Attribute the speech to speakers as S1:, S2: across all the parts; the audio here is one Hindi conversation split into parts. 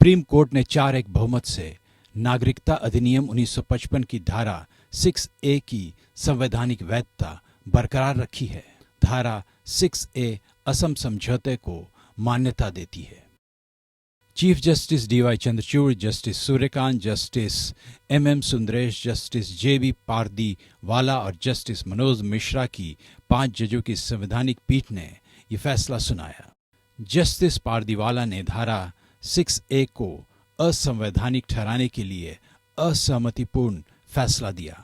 S1: सुप्रीम कोर्ट ने 4-1 बहुमत से नागरिकता अधिनियम 1955 की धारा 6A की संवैधानिक वैधता बरकरार रखी है। धारा 6A असम समझौते को मान्यता देती है। Chief justice D Y. Chandrachud, justice Suryakant, justice M M. Sundaresh, justice J B. Pardiwala और जस्टिस मनोज मिश्रा की 5 जजों की संवैधानिक पीठ ने ये फैसला सुनाया। जस्टिस पारदीवाला ने धारा 6A को असंवैधानिक ठहराने के लिए असहमतिपूर्ण फैसला दिया।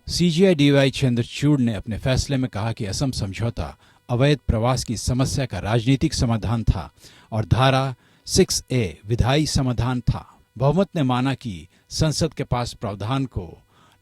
S1: CJI D.Y.. चंद्रचूड़ ने अपने फैसले में कहा कि असम समझौता अवैध प्रवास की समस्या का राजनीतिक समाधान था और धारा 6A विधायी समाधान था। बहुमत ने माना कि संसद के पास प्रावधान को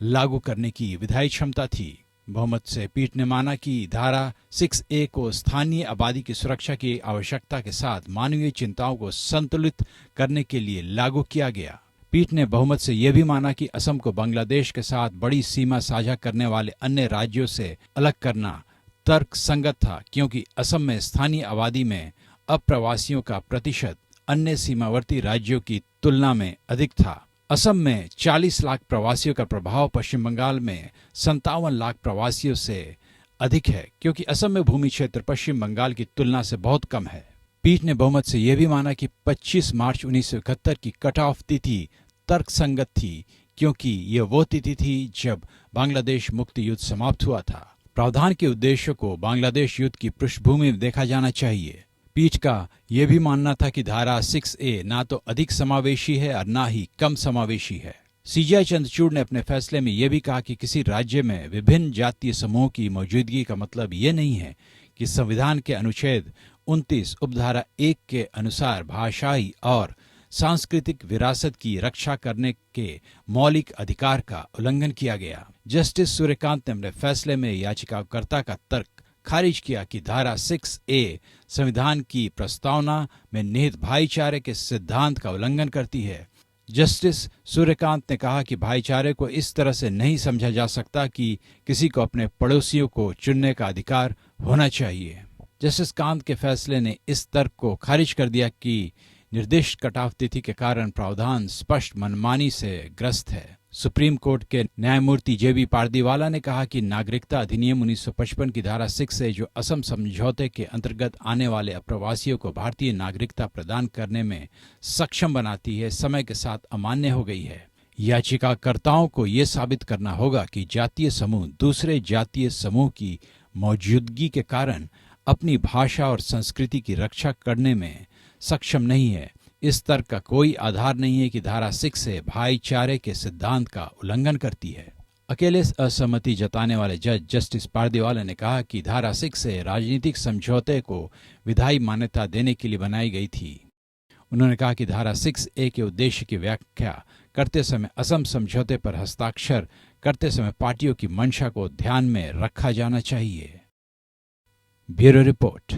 S1: लागू करने की विधायी क्षमता थी। बहुमत से पीठ ने माना कि धारा 6A को स्थानीय आबादी की सुरक्षा की आवश्यकता के साथ मानवीय चिंताओं को संतुलित करने के लिए लागू किया गया। पीठ ने बहुमत से यह भी माना कि असम को बांग्लादेश के साथ बड़ी सीमा साझा करने वाले अन्य राज्यों से अलग करना तर्कसंगत था, क्योंकि असम में स्थानीय आबादी में अप्रवासियों का प्रतिशत अन्य सीमावर्ती राज्यों की तुलना में अधिक था। असम में 40 लाख प्रवासियों का प्रभाव पश्चिम बंगाल में 57 लाख प्रवासियों से अधिक है, क्योंकि असम में भूमि क्षेत्र पश्चिम बंगाल की तुलना से बहुत कम है। पीठ ने बहुमत से यह भी माना कि 25 मार्च 1971 की कट ऑफ तिथि तर्कसंगत थी, क्योंकि ये वो तिथि थी जब बांग्लादेश मुक्ति युद्ध समाप्त हुआ था। प्रावधान के उद्देश्यों को बांग्लादेश युद्ध की पृष्ठभूमि में देखा जाना चाहिए। पीठ का यह भी मानना था कि धारा 6A ना तो अधिक समावेशी है और ना ही कम समावेशी है। सीजेआई चंद्रचूड़ ने अपने फैसले में यह भी कहा कि किसी राज्य में विभिन्न जातीय समूहों की मौजूदगी का मतलब ये नहीं है कि संविधान के अनुच्छेद 29 उपधारा 1 के अनुसार भाषाई और सांस्कृतिक विरासत की रक्षा करने के मौलिक अधिकार का उल्लंघन किया गया। जस्टिस सूर्यकांत ने अपने फैसले में याचिकाकर्ता का तर्क खारिज किया कि धारा 6A संविधान की प्रस्तावना में निहित भाईचारे के सिद्धांत का उल्लंघन करती है। जस्टिस सूर्यकांत ने कहा कि भाईचारे को इस तरह से नहीं समझा जा सकता कि किसी को अपने पड़ोसियों को चुनने का अधिकार होना चाहिए। जस्टिस कांत के फैसले ने इस तर्क को खारिज कर दिया कि निर्दिष्ट कटाव तिथि के कारण प्रावधान स्पष्ट मनमानी से ग्रस्त है। सुप्रीम कोर्ट के न्यायमूर्ति जे.बी. पारदीवाला ने कहा कि नागरिकता अधिनियम 1955 की धारा 6 जो असम समझौते के अंतर्गत आने वाले अप्रवासियों को भारतीय नागरिकता प्रदान करने में सक्षम बनाती है, समय के साथ अमान्य हो गई है। याचिकाकर्ताओं को ये साबित करना होगा कि जातीय समूह दूसरे जातीय समूह की मौजूदगी के कारण अपनी भाषा और संस्कृति की रक्षा करने में सक्षम नहीं है। इस तर्क का कोई आधार नहीं है कि धारा 6 भाईचारे के सिद्धांत का उल्लंघन करती है। अकेले असहमति जताने वाले जज जस्टिस पारदीवाला ने कहा कि धारा 6 राजनीतिक समझौते को विधायी मान्यता देने के लिए बनाई गई थी। उन्होंने कहा कि धारा 6A के उद्देश्य की व्याख्या करते समय असम समझौते पर हस्ताक्षर करते समय पार्टियों की मंशा को ध्यान में रखा जाना चाहिए। Bureau report.